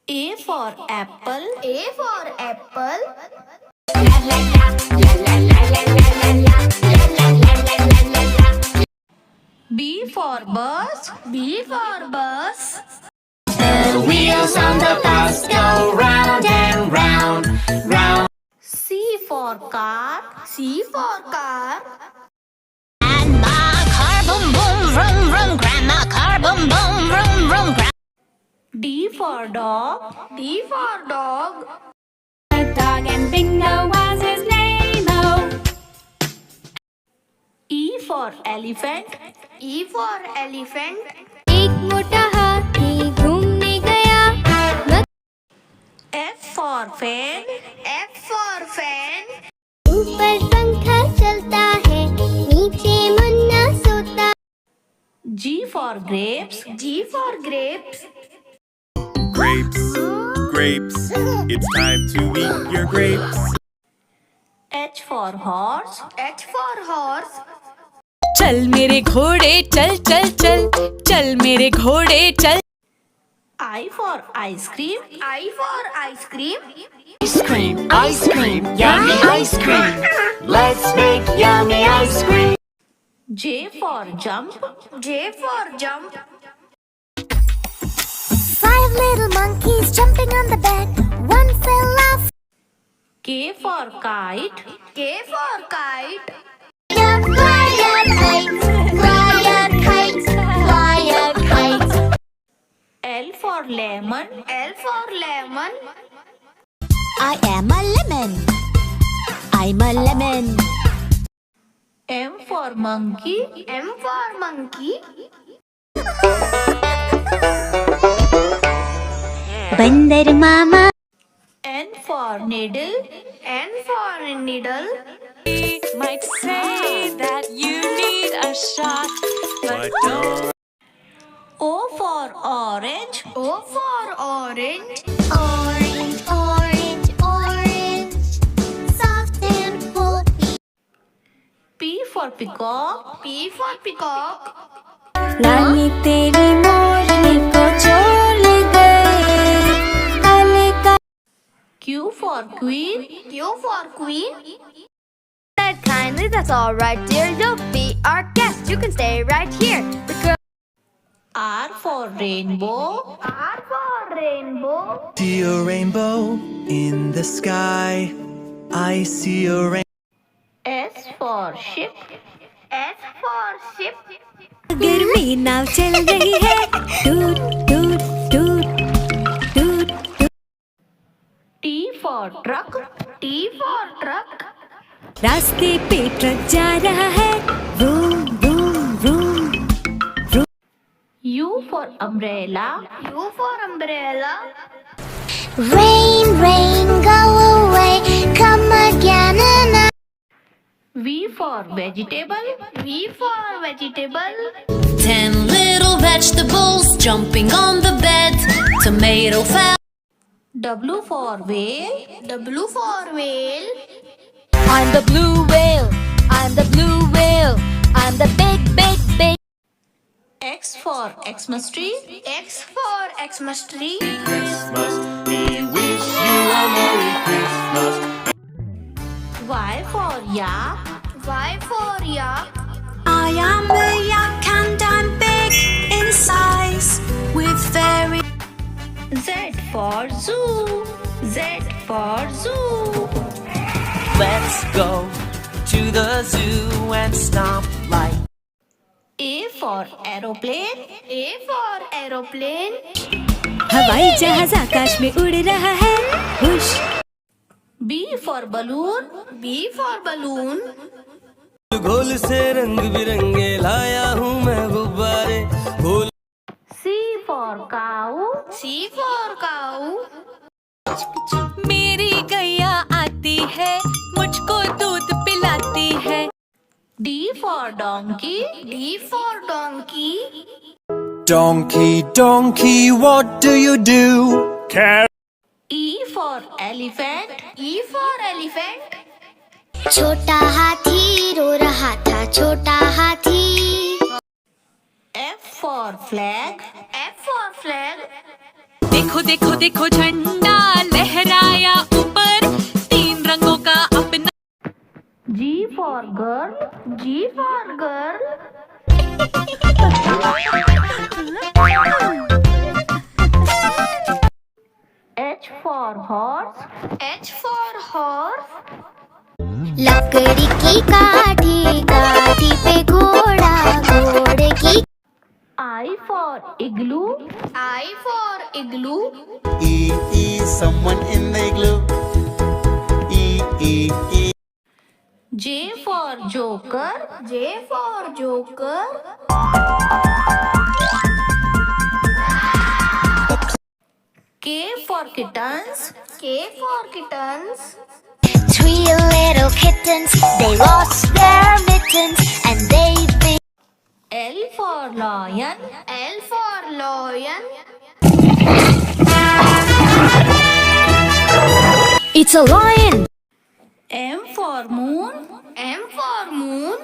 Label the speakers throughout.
Speaker 1: A for apple.
Speaker 2: A for apple.
Speaker 1: B for bus.
Speaker 2: B for bus.
Speaker 3: The wheels on the bus go round and round, round.
Speaker 1: C for car.
Speaker 2: C for car.
Speaker 3: Grandma car boom boom vroom vroom. Grandma car boom boom vroom vroom.
Speaker 1: D for dog.
Speaker 2: D for dog.
Speaker 4: A dog and Bingo was his name-o.
Speaker 1: E for elephant.
Speaker 2: E for elephant.
Speaker 4: एक मोटा हाथी घूमने गया।
Speaker 1: F for fan.
Speaker 2: F for fan.
Speaker 4: ऊपर पंखा चलता है, नीचे मुन्ना सोता।
Speaker 1: G for grapes.
Speaker 2: G for grapes.
Speaker 5: Grapes, grapes, it's time to eat your grapes.
Speaker 1: H for horse.
Speaker 2: H for horse.
Speaker 6: चल मेरे घोड़े चल चल चल, चल मेरे घोड़े चल।
Speaker 1: I for ice cream.
Speaker 2: I for ice cream.
Speaker 3: Ice cream, yummy ice cream. Let's make yummy ice cream.
Speaker 1: J for jump.
Speaker 2: J for jump.
Speaker 4: 5 little monkeys jumping on the bed. One fell off.
Speaker 1: K for kite.
Speaker 2: K for kite.
Speaker 4: Fly a kite, fly a kite, fly a kite.
Speaker 1: L for lemon.
Speaker 2: L for lemon.
Speaker 6: I am a lemon. I'm a lemon.
Speaker 1: M for monkey.
Speaker 2: M for monkey.
Speaker 6: बंदर मामा।
Speaker 1: N for needle.
Speaker 2: N for needle.
Speaker 6: Might say that you need a shot,
Speaker 5: But don't
Speaker 1: O for orange.
Speaker 2: O for orange.
Speaker 4: Orange, orange, orange, soft and full.
Speaker 1: P for peacock.
Speaker 2: P for peacock.
Speaker 6: रानी तेरी मोरनी को छोड़ गए। काले का
Speaker 1: Q for queen.
Speaker 2: Q for queen.
Speaker 4: Said kindly, that's all right, dear. You'll be our guest. You can stay right here. The girl.
Speaker 1: R for rainbow.
Speaker 2: R for rainbow.
Speaker 7: See a rainbow in the sky. I see a rainbow.
Speaker 1: S for ship.
Speaker 2: S for ship.
Speaker 6: गर्मी नाव चल रही है। टूट टूट टूट टूट टूट।
Speaker 1: T for truck.
Speaker 2: T for truck.
Speaker 6: रास्ते पे ट्रक जा रहा है। Room room room.
Speaker 1: U for umbrella.
Speaker 2: U for umbrella.
Speaker 4: Rain, rain, go away. Come again and I.
Speaker 1: V for vegetable.
Speaker 2: V for vegetable.
Speaker 3: 10 little vegetables jumping on the bed. Tomato fell.
Speaker 1: W for whale.
Speaker 2: W for whale.
Speaker 6: I'm the blue whale. I'm the blue whale. I'm the big, big, big.
Speaker 1: X for Xmas tree.
Speaker 2: X for Xmas tree.
Speaker 5: Christmas, we wish you a Merry Christmas.
Speaker 1: Y for yak.
Speaker 2: Y for yak.
Speaker 6: I am a yak and I'm big in size with very.
Speaker 1: Z for zoo. Z for zoo.
Speaker 7: Let's go to the zoo and stomp like.
Speaker 1: A for aeroplane.
Speaker 2: A for aeroplane.
Speaker 6: हवाई जहाज आकाश में उड़ रहा है। हुश।
Speaker 1: B for balloon.
Speaker 2: B for balloon.
Speaker 7: घोल से रंग बिरंगे लाया हूँ मैं गुब्बारे। घोल
Speaker 1: C for cow.
Speaker 2: C for cow.
Speaker 6: मेरी गैया आती है, मुझको दूध पिलाती है।
Speaker 1: D for donkey.
Speaker 2: D for donkey.
Speaker 7: Donkey, donkey, what do you do?
Speaker 1: E for elephant.
Speaker 2: E for elephant.
Speaker 4: छोटा हाथी रो रहा था, छोटा हाथी।
Speaker 1: F for flag.
Speaker 2: F for flag.
Speaker 6: दिख देखो देखो देखो झंडा लहराया ऊपर, 3 रंगों का अपना।
Speaker 1: G for girl.
Speaker 2: G for girl.
Speaker 1: H for horse.
Speaker 2: H for horse.
Speaker 4: लकड़ी की काठी, काठी पे घोड़ा, घोड़े की।
Speaker 1: I for igloo.
Speaker 2: I for igloo.
Speaker 5: Someone in the igloo.
Speaker 1: J for joker.
Speaker 2: J for joker.
Speaker 1: K for kittens.
Speaker 2: K for kittens.
Speaker 4: 3 little kittens, they lost their mittens, and they bit.
Speaker 1: L for lion.
Speaker 2: L for lion.
Speaker 4: It's a lion.
Speaker 1: M for moon.
Speaker 2: M for moon.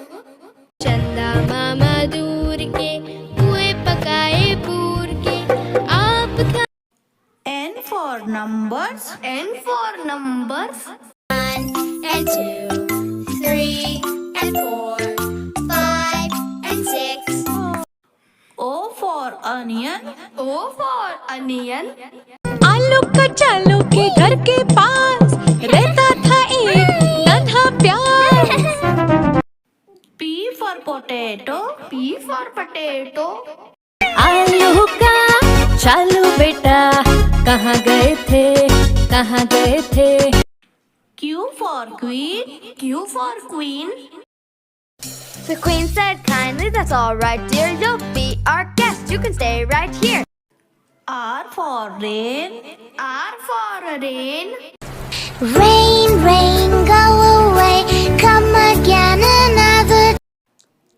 Speaker 4: चंदा मामा दूर के, पुए पकाए पूर के, आप खा।
Speaker 1: N for numbers.
Speaker 2: N for numbers.
Speaker 4: 1 and 2, 3 and 4, 5 and 6.
Speaker 1: O for onion.
Speaker 2: O for onion.
Speaker 6: आलू कचालू के घर के पास रहता था एक नन्हा प्यार।
Speaker 1: P for potato.
Speaker 2: P for potato.
Speaker 6: आलू का चालू बेटा, कहाँ गए थे, कहाँ गए थे।
Speaker 1: Q for queen.
Speaker 2: Q for queen.
Speaker 4: The queen said kindly, that's all right, dear. You'll be our guest. You can stay right here.
Speaker 1: R for rain.
Speaker 2: R for rain.
Speaker 4: Rain, rain, go away. Come again another.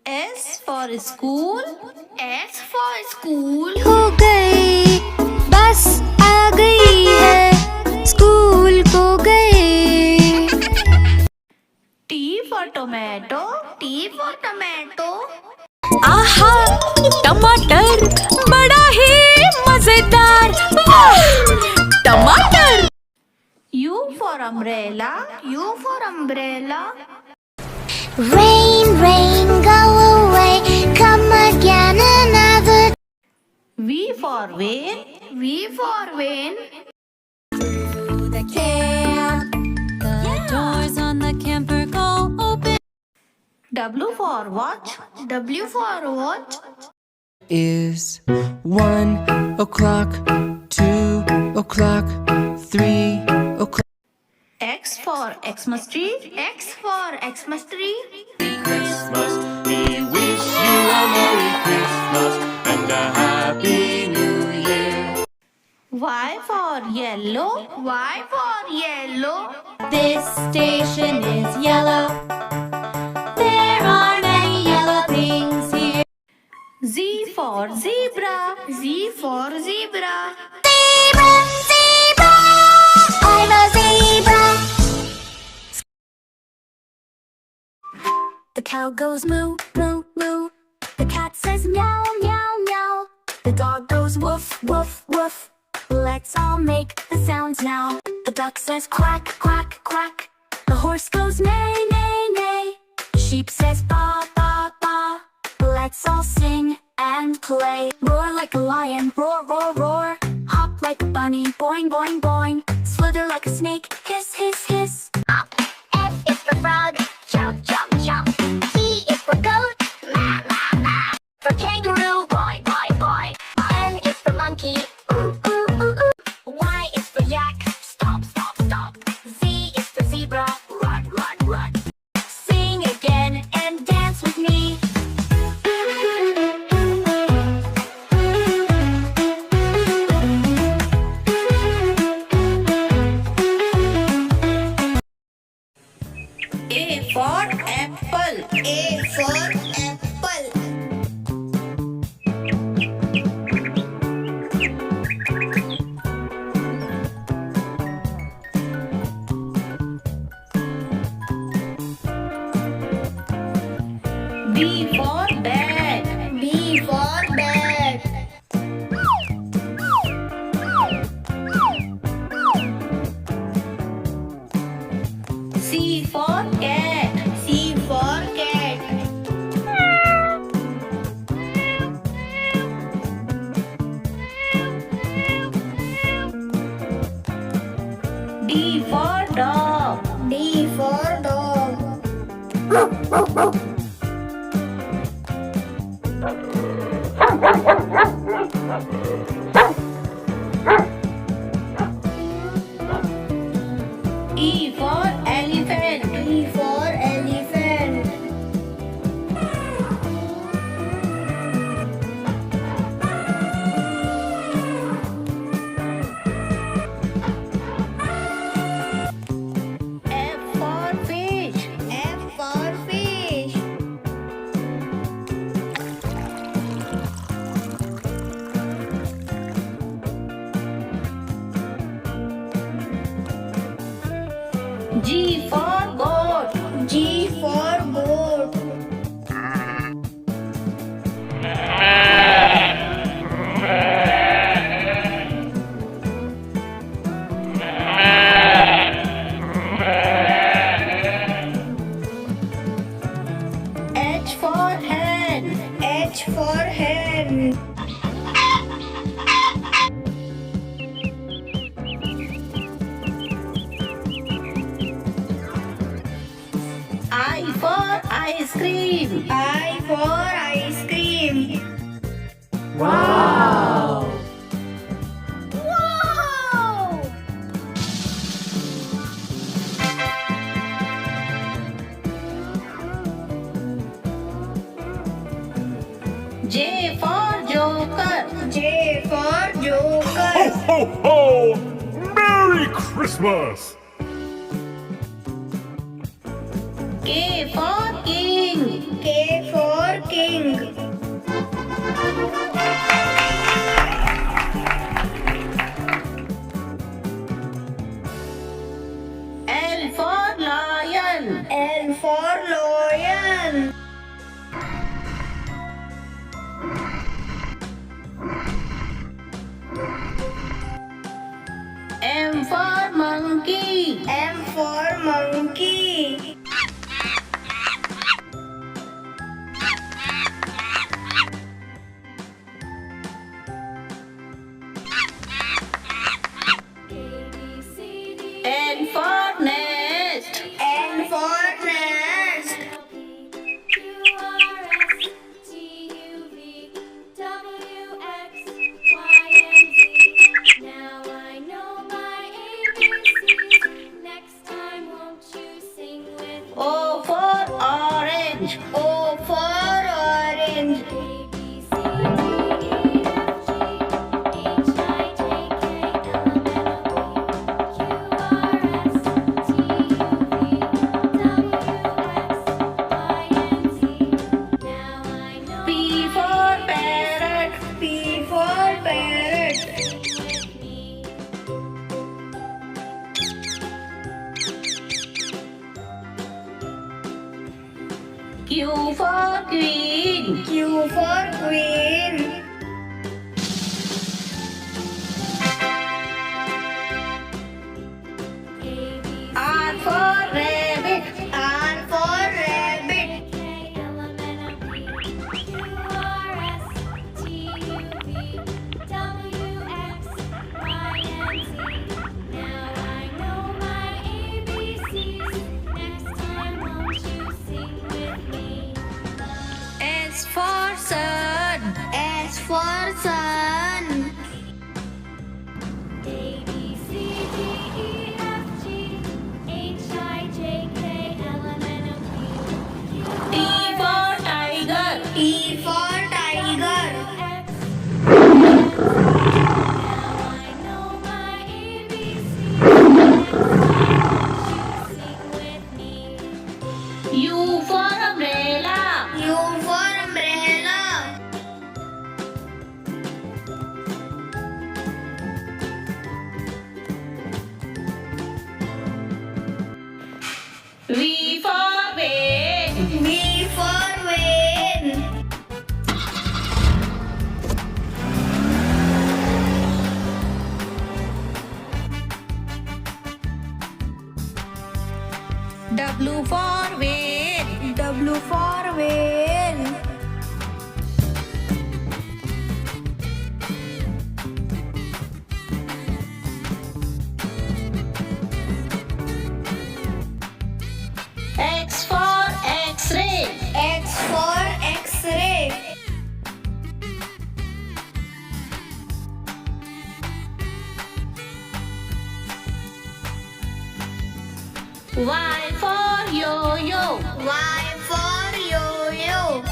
Speaker 1: S for school.
Speaker 2: S for school.
Speaker 4: हो गई, बस आ गई है, school को गए।
Speaker 1: T for tomato.
Speaker 2: T for tomato.
Speaker 6: आहा टमाटर बड़ा ही मजेदार, वाह टमाटर।
Speaker 1: U for umbrella.
Speaker 2: U for umbrella.
Speaker 4: Rain, rain, go away. Come again another.
Speaker 1: V for van.
Speaker 2: V for van.
Speaker 6: The camp, the doors on the camper go open.
Speaker 1: W for watch.
Speaker 2: W for watch.
Speaker 7: Is 1 o'clock, 2 o'clock, 3 o'clock.
Speaker 1: X for Xmas tree.
Speaker 2: X for Xmas tree.
Speaker 5: Christmas. We wish you a Merry Christmas and a Happy New Year.
Speaker 1: Y for yellow.
Speaker 2: Y for yellow.
Speaker 6: This station is yellow. There are many yellow things here.
Speaker 1: Z for zebra.
Speaker 2: Z for zebra.
Speaker 4: Zebra, zebra, I'm a zebra. The cow goes moo, moo, moo. The cat says meow, meow, meow. The dog goes woof, woof, woof. Let's all make the sounds now. The duck says quack, quack, quack. The horse goes neigh, neigh, neigh. The sheep says ba, ba, ba. Let's all sing and play. Roar like a lion, roar, roar, roar. Hop like a bunny, boing, boing, boing. Slither like a snake, hiss, hiss, hiss. F is for frog, jump, jump, jump. T is for goat, ma, ma, ma. For kangaroo, boy, boy, boy. N is for monkey, ooh, ooh, ooh, ooh. Y is for yak, stop, stop, stop. Z is for zebra, run, run, run. Sing again and dance with me.
Speaker 1: A for apple.
Speaker 2: A for apple.
Speaker 1: B for bag.
Speaker 2: B for bag.
Speaker 1: E for elephant.
Speaker 2: E for elephant.
Speaker 1: F for fish.
Speaker 2: F for fish.
Speaker 1: G for goat.
Speaker 2: G for goat.
Speaker 1: H for hen.
Speaker 2: H for hen.
Speaker 1: I for ice cream.
Speaker 2: I for ice cream.
Speaker 1: Wow!
Speaker 2: Wow!
Speaker 1: J for joker.
Speaker 2: J for joker.
Speaker 5: Ho ho! Merry Christmas!
Speaker 1: K for king.
Speaker 2: K for king.
Speaker 1: L for lion.
Speaker 2: L for lion.
Speaker 1: M for monkey.
Speaker 2: M for monkey.
Speaker 1: N for nest.
Speaker 2: N for nest.
Speaker 4: Now I know my ABCs. Next time, won't you sing with me?
Speaker 1: O for orange.
Speaker 2: O for orange.
Speaker 4: A, B, C, D, E, F, G, H, I, J, K, L, M, N, O, P, Q, R, S, T, U, V, W, X, Y, and Z. Now I know
Speaker 1: P for parrot.
Speaker 2: P for parrot.
Speaker 4: with me.
Speaker 1: Q for queen.
Speaker 2: Q for queen.
Speaker 4: A, B,
Speaker 1: R for rabbit.
Speaker 2: R for rabbit.
Speaker 4: K, L, M, N, O, P, Q, R, S, T, U, V, W, X, Y, and Z. Now I know my ABCs. Next time, won't you sing with me?
Speaker 1: S for sun.
Speaker 2: S for sun.
Speaker 4: A, B, C, D, E, F, G, H, I, J, K, L, M, N, O, P, Q,
Speaker 1: T for tiger.
Speaker 2: T for tiger.
Speaker 4: X. Now I know my ABCs. Next time, won't you sing with me?
Speaker 1: U for umbrella.
Speaker 2: U for umbrella.
Speaker 1: V for vane.
Speaker 2: V for vane.
Speaker 1: W for whale.
Speaker 2: W for whale.
Speaker 1: X for X-ray. Y for yo-yo.
Speaker 2: Y for yo-yo.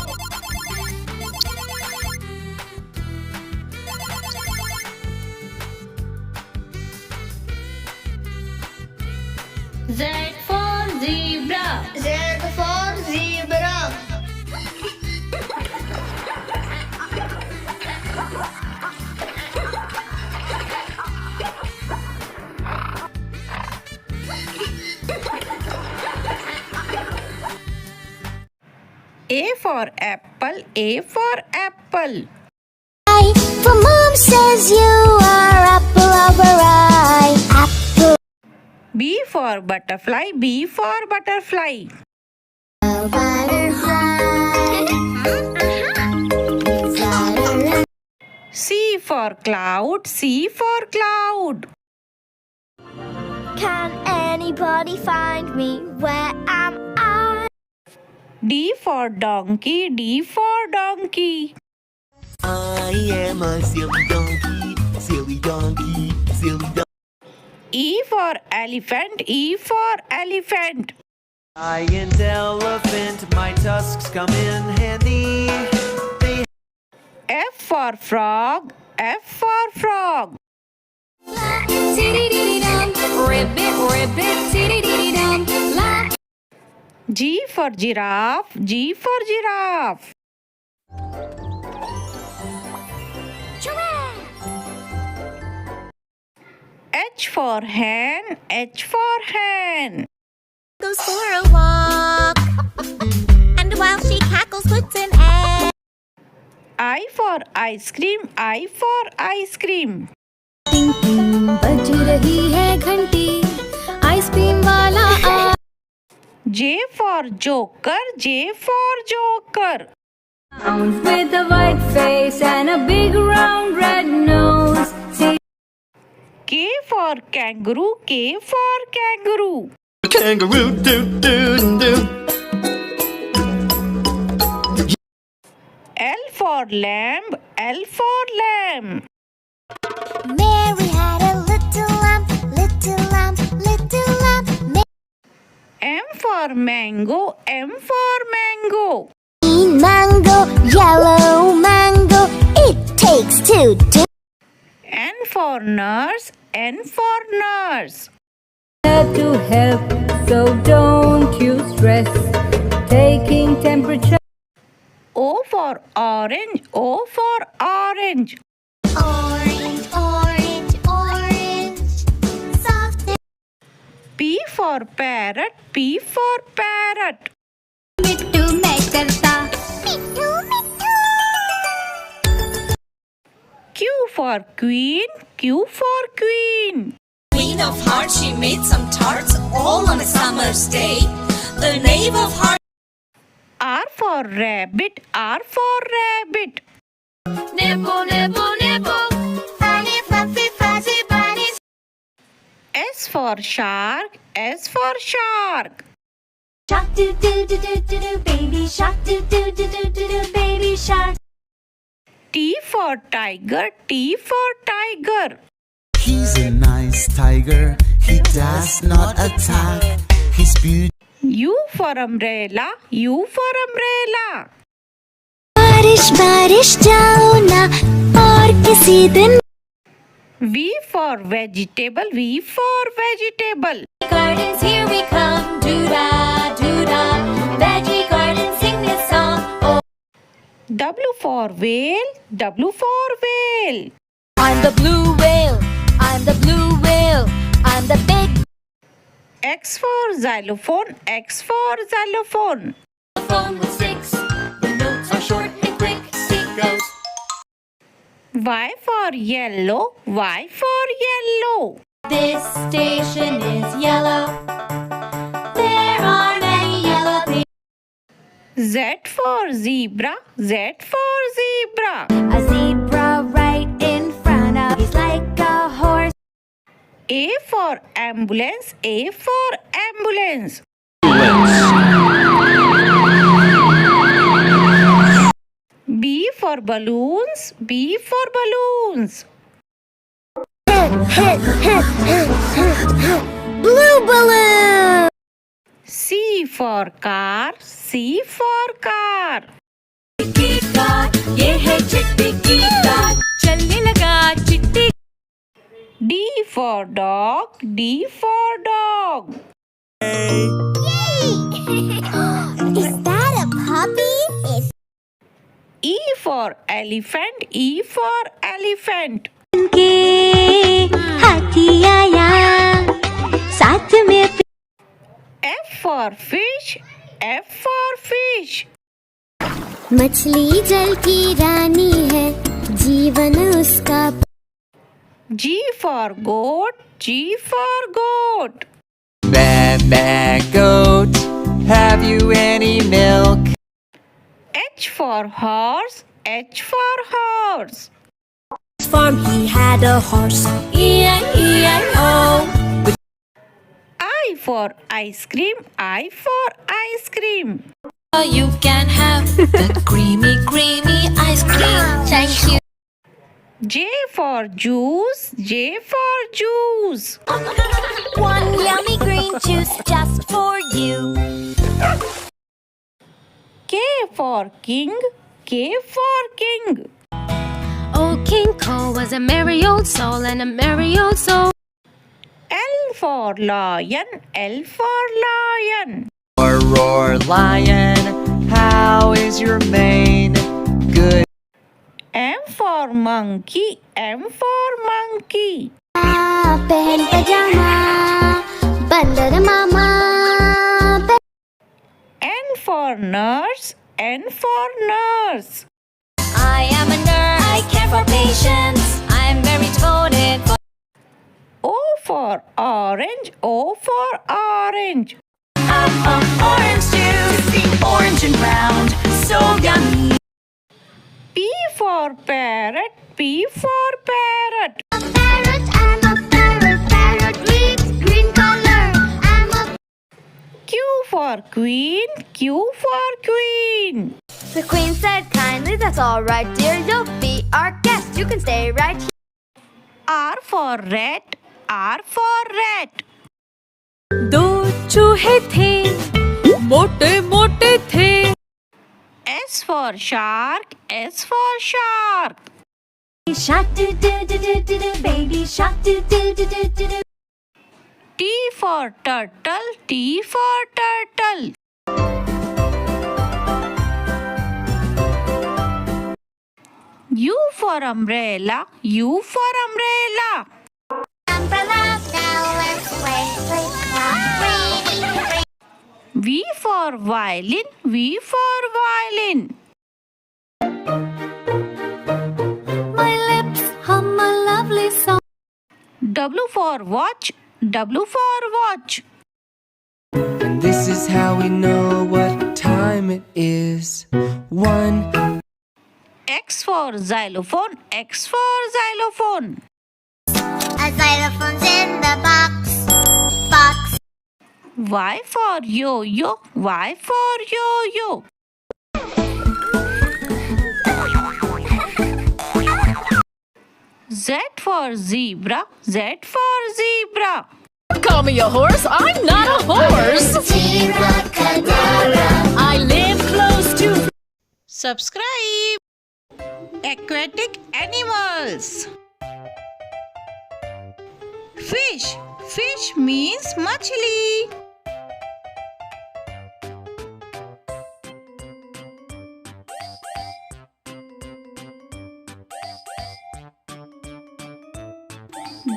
Speaker 1: Z for zebra.
Speaker 2: Z for zebra.
Speaker 1: A for apple. A for apple.
Speaker 4: For mom says you are apple of her eye. Apple.
Speaker 1: B for butterfly. B for butterfly. C for cloud. C for cloud.
Speaker 4: Can anybody find me? Where am I?
Speaker 1: D for donkey. D for donkey.
Speaker 7: I am a silly donkey, silly donkey, silly donkey.
Speaker 1: E for elephant. E for elephant.
Speaker 7: Giant elephant, my tusks come in handy. They
Speaker 1: F for frog. F for frog.
Speaker 4: Ribbit, ribbit, tiddy-diddy-dum.
Speaker 1: G for giraffe. G for giraffe. H for hen. H for hen.
Speaker 4: Goes for a walk, and while she cackles, puts an egg.
Speaker 1: I for ice cream. I for ice cream.
Speaker 6: बज रही है घंटी ice cream वाला आ
Speaker 1: J for joker. J for joker.
Speaker 6: with a white face and a big round red nose. See
Speaker 1: K for kangaroo. K for kangaroo.
Speaker 5: Kangaroo doo doo doo.
Speaker 1: L for lamb. L for lamb.
Speaker 4: Mary had a little lamb, little lamb, little lamb.
Speaker 1: M for mango. M for mango.
Speaker 4: Green mango, yellow mango. It takes two to
Speaker 1: N for nurse. N for nurse.
Speaker 6: to help, so don't you stress. Taking temperature.
Speaker 1: O for orange. O for orange.
Speaker 4: orange, orange, orange. Soft
Speaker 1: P for parrot. P for parrot.
Speaker 4: मिट्टू मैं करता मिट्टू मिट्टू.
Speaker 1: Q for queen. Q for queen.
Speaker 8: Queen of Hearts, she made some tarts all on a summer's day. The knave of hearts,
Speaker 1: R for rabbit. R for rabbit.
Speaker 8: nibble, nibble, nibble.
Speaker 4: Funny fluffy fuzzy bunnies.
Speaker 1: S for shark. S for shark.
Speaker 4: Shark do do do do do do, baby shark do do do do do do, baby shark.
Speaker 1: T for tiger. T for tiger.
Speaker 9: He's a nice tiger, he does not attack. His beauty
Speaker 1: U for umbrella. U for umbrella.
Speaker 4: बारिश बारिश जाओ ना और किसी दिन.
Speaker 1: V for vegetable. V for vegetable.
Speaker 4: Gardens here we come, doo-da, doo-da. Veggie garden sing this song. Oh,
Speaker 1: W for whale. W for whale.
Speaker 4: I'm the blue whale, I'm the blue whale, I'm the big
Speaker 1: X for xylophone. X for xylophone.
Speaker 8: Phone with sticks. The notes are short and quick. Stick goes.
Speaker 1: Y for yellow. Y for yellow.
Speaker 4: This station is yellow. There are many yellow things.
Speaker 1: Z for zebra. Z for zebra.
Speaker 6: A zebra right in front of. He's like a horse.
Speaker 1: A for ambulance. A for ambulance. B for balloons. B for balloons.
Speaker 4: Blue balloon.
Speaker 1: C for car, C for car.
Speaker 6: चिट्टी car ये है चिट्टी की car चलने लगा चिट्टी
Speaker 1: D for dog, D for dog.
Speaker 4: Is that a puppy?
Speaker 1: E for elephant, E for elephant.
Speaker 6: के हाथी आया साथ में
Speaker 1: F for fish, F for fish.
Speaker 4: मछली जल की रानी है जीवन उसका
Speaker 1: G for goat, G for goat.
Speaker 3: Baa goat, have you any milk?
Speaker 1: H for horse, H for horse.
Speaker 6: farm he had a horse E-I-E-I-O
Speaker 1: I for ice cream, I for ice cream.
Speaker 8: You can have that creamy, creamy ice cream. Thank you.
Speaker 1: J for juice, J for juice.
Speaker 6: One yummy green juice just for you
Speaker 1: K for king, K for king.
Speaker 6: Oh, King Cole was a merry old soul and a merry old soul
Speaker 1: L for lion, L for lion.
Speaker 3: Roar, lion, how is your mane? Good.
Speaker 1: M for monkey, M for monkey.
Speaker 4: पहन पजामा बंदर मामा
Speaker 1: N for nurse, N for nurse.
Speaker 6: I am a nurse I care for patients I am very devoted for
Speaker 1: O for orange, O for orange.
Speaker 6: orange juice orange and round so yummy
Speaker 1: P for parrot, P for parrot.
Speaker 2: Parrot, I'm a parrot. Parrot reads green color. I'm a
Speaker 1: Q for queen, Q for queen.
Speaker 2: The queen said kindly, that's all right, dear. You'll be our guest. You can stay right here.
Speaker 1: R for rat, R for rat.
Speaker 6: दो चूहे थे मोटे मोटे थे
Speaker 1: S for shark, S for shark.
Speaker 6: Shark do do do do do do baby shark do do do do do do
Speaker 1: T for turtle, T for turtle. U for umbrella, U for umbrella.
Speaker 2: Umbrella, now let's play.
Speaker 1: V for violin, V for violin.
Speaker 6: My lips hum a lovely song
Speaker 1: W for watch, W for watch.
Speaker 7: And this is how we know what time it is. 1.
Speaker 1: X for xylophone, X for xylophone.
Speaker 2: A xylophone's in the box. Box.
Speaker 1: Y for yo-yo, Y for yo-yo. Z for zebra, Z for zebra.
Speaker 8: Call me a horse? I'm not a horse. I live close to.
Speaker 1: Subscribe. Aquatic animals. Fish, fish means machli.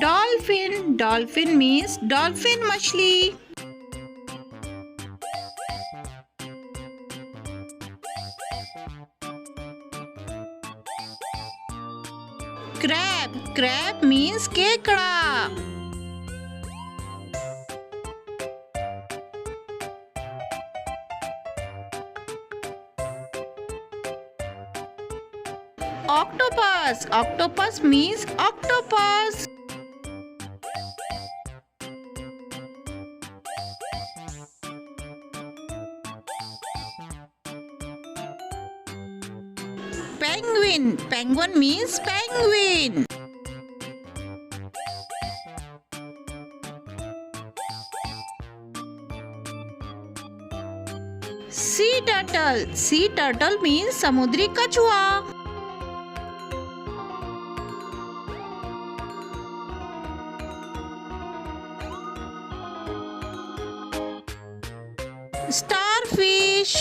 Speaker 1: Dolphin, dolphin means dolphin machli. Crab, crab means kekda. Octopus, octopus means octopus. Penguin, penguin means penguin. Sea turtle means समुद्री कछुआ. Starfish.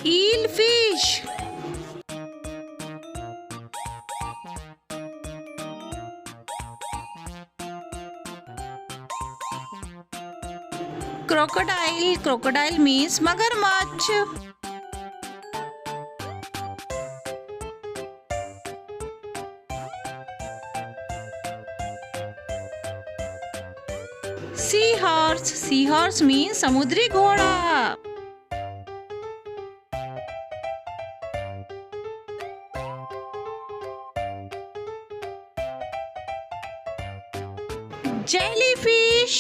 Speaker 1: Eelfish. Crocodile means मगरमच्छ. Seahorse means समुद्री घोड़ा. Jellyfish.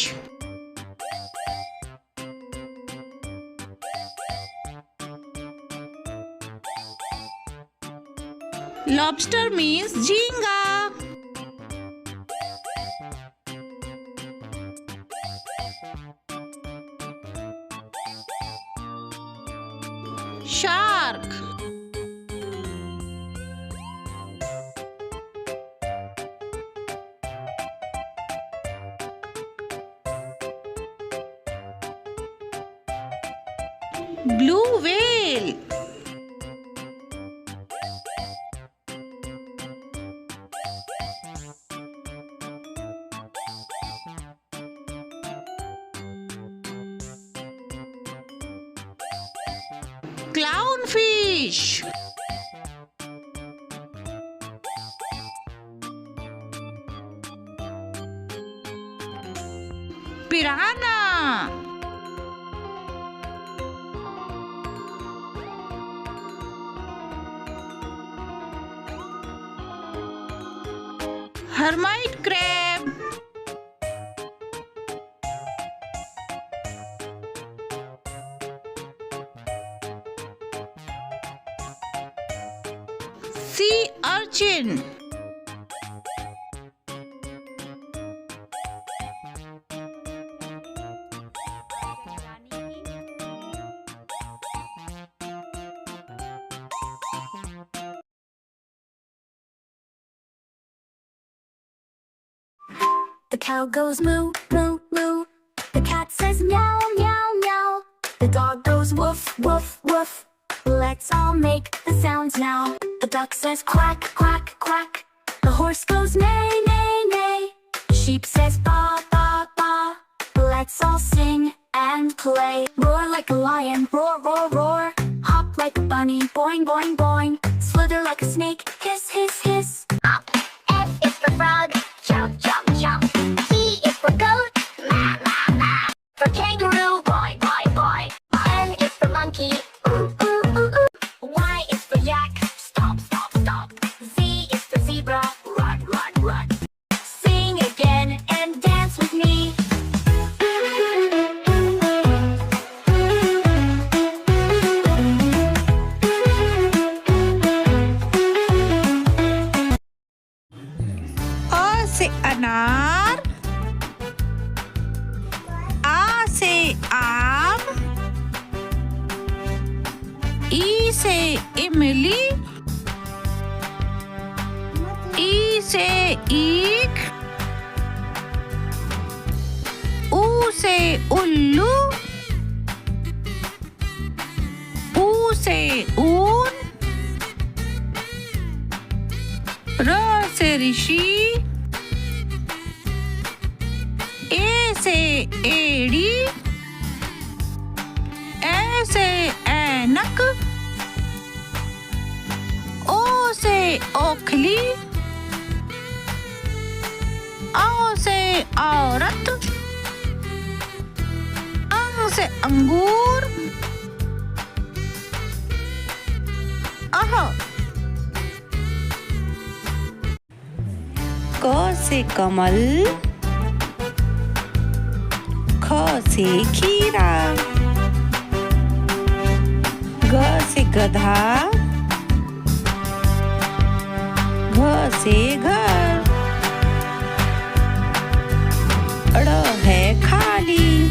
Speaker 1: Lobster means झींगा. Shark. Blue whale. Clownfish. Piranha. Hermit crab. Sea urchin.
Speaker 4: The cow goes moo, moo, moo. The cat says meow, meow, meow. The dog goes woof, woof, woof. Let's all make the sounds now. The duck says quack, quack, quack. The horse goes neigh, neigh, neigh. The sheep says ba, ba, ba. Let's all sing and play. Roar like a lion, roar, roar, roar. Hop like a bunny, boing, boing, boing. Slither like a snake, hiss, hiss, hiss. Hop. F is for frog, jump, jump, jump. T is for goat, ma, ma, ma. For kangaroo, boing, boing, boing. N is for monkey, ooh, ooh, ooh, ooh. Y is for yak, stop, stop, stop. Z is for zebra, run, run, run. Sing again and dance with me.
Speaker 1: A से अनार. आ से आम. ई से इमली. ई से ईख. ऊ से उल्लू. ऊ से ऊन. र से ऋषि. ए से एड़ी. ए से ऐनक. ओ से ओखली. औ से औरत. अंग से अंगूर. अह. क से कमल. ख से खीरा. ग से गधा, घ से घर, ड़ है खाली,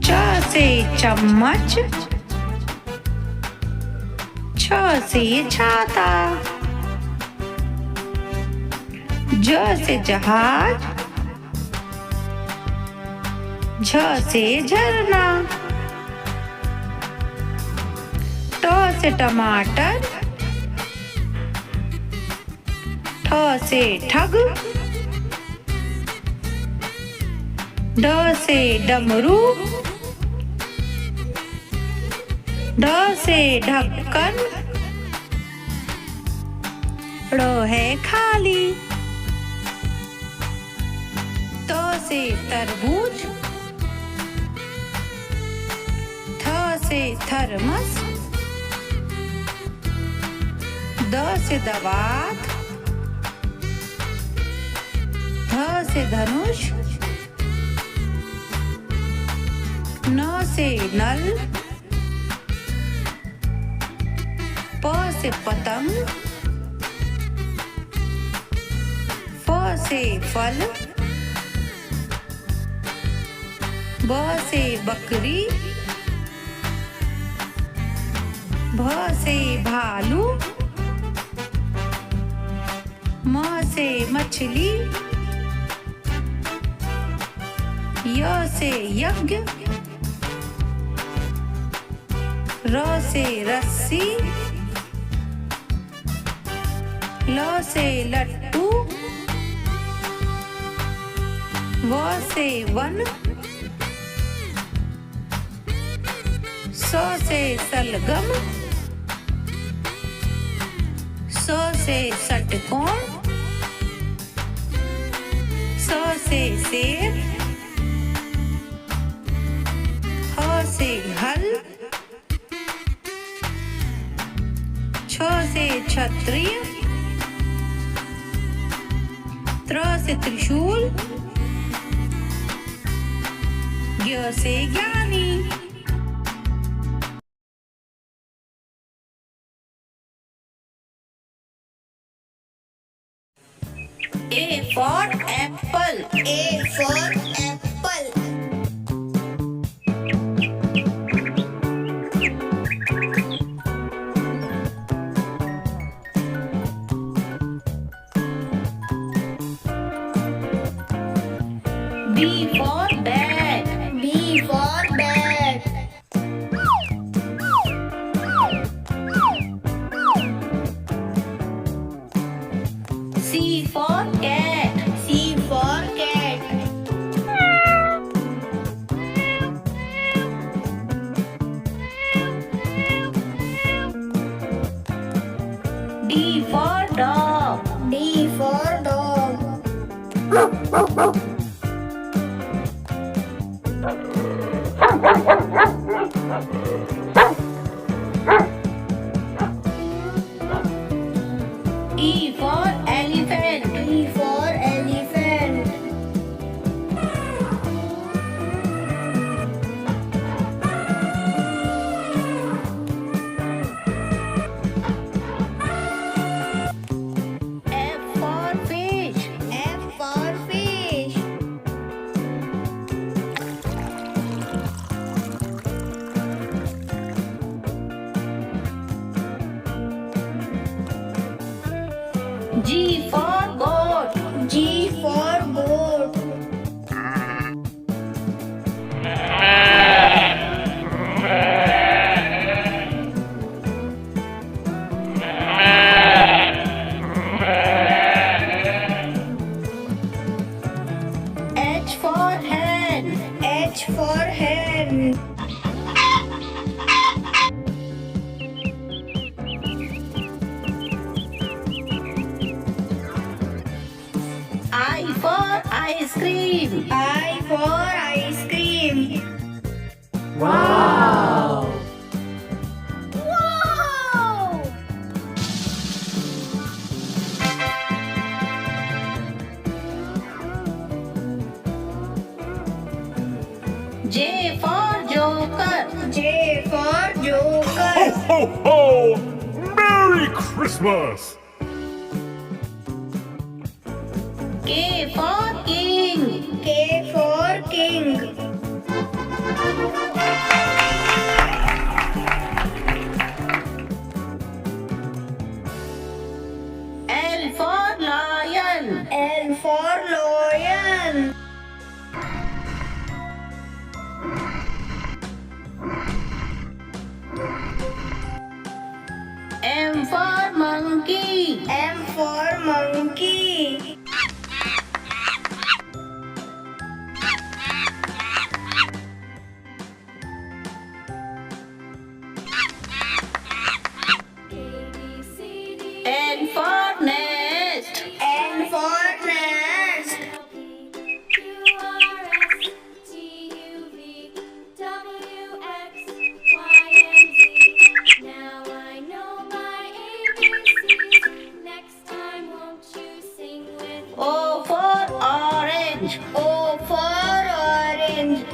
Speaker 1: च से चम्मच, छ से छाता, ज से जहाज, झ से झरना, ट से टमाटर, ठ से ठग, ड से डमरू, ढ से ढक्कन, ड़ है खाली, त से तरबूज, थ से थर्मस, द से दवात, ध से धनुष, न से नल, प से पतंग, फ से फल, ब से बकरी, भ से भालू, म से मछली, य से यज्ञ, र से रस्सी, ल से लट्टू, व से वन, स से सलगम, स से षटकोण, स से सेब, ह से हल, छ से क्षत्रिय, त्र से त्रिशूल, ज्ञ से ज्ञानी। A for apple. A for apple. B for bag. B for bag. C for cat. C for cat. D for dog. D for dog. E for elephant. E for elephant. F for fish. F for fish. G for goat. G for goat. H for hen. H for hen. I for ice cream. I for ice cream. Wow! Wow! J for Joker. J for Joker.
Speaker 5: Ho, ho! Merry Christmas!
Speaker 1: K for King. K for King. L for Lion. L for Lion. M for Monkey. M for Monkey. N for Nest. N for Nest. O for Orange. O for Orange.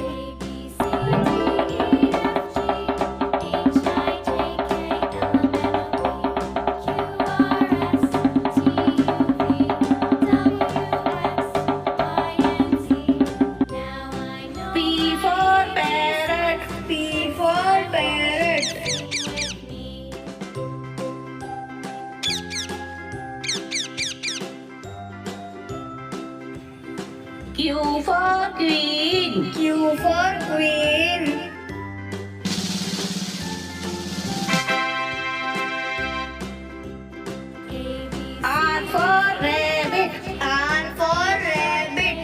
Speaker 1: P for Parrot. P for Parrot. Q for Queen. Q for Queen. R for Rabbit. R for Rabbit.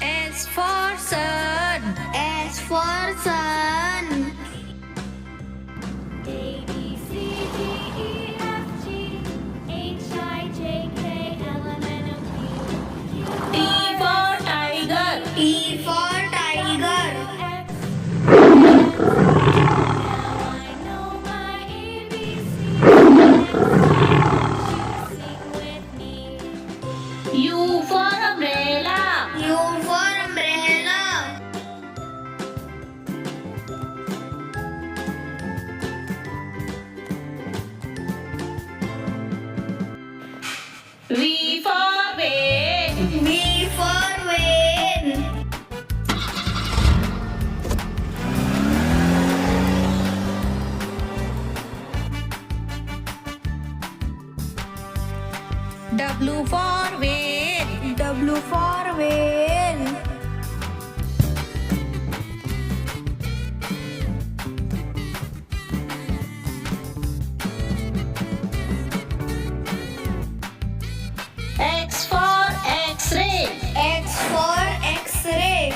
Speaker 1: S for Sun. S for Sun. T for Tiger. T for Tiger. U for Umbrella. U for Umbrella. V for Vane. V for Vane. W for Whale. W for Whale. X for X-ray. X for X-ray.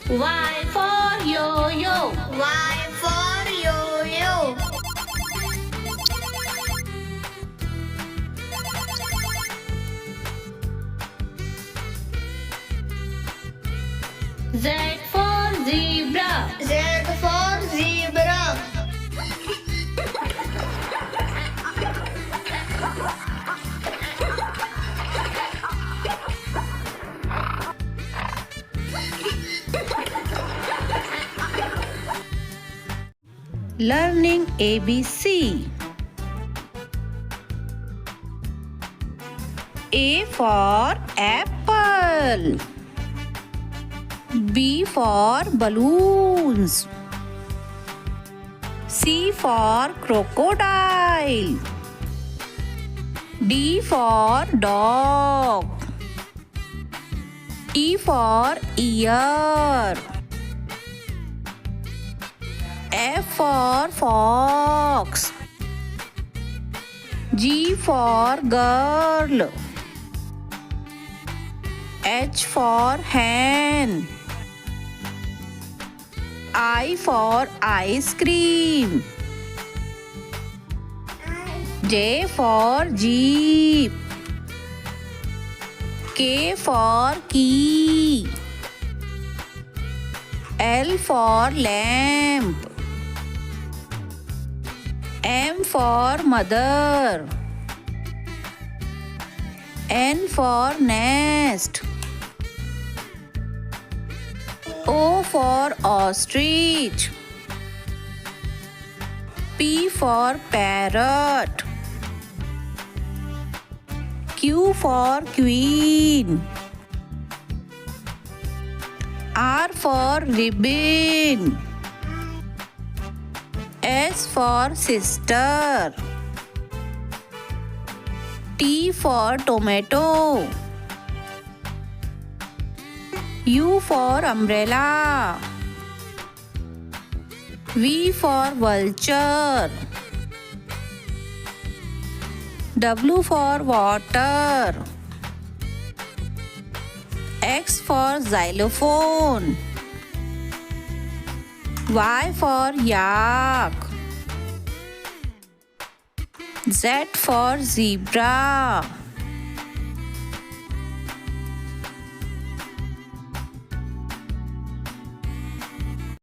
Speaker 1: Y for Yo-yo. Y for Yo-yo. Z for Zebra. Z for Zebra. Learning ABC. A for apple. B for balloons. C for crocodile. D for dog. E for ear. F for fox. G for girl. H for hen. I for ice cream. J for Jeep. K for key. L for lamp. M for mother. N for nest. O for ostrich. P for parrot. Q for queen. R for ribbon. S for sister. T for tomato. U for umbrella. V for vulture. W for water. X for xylophone. Y for yak. Z for zebra.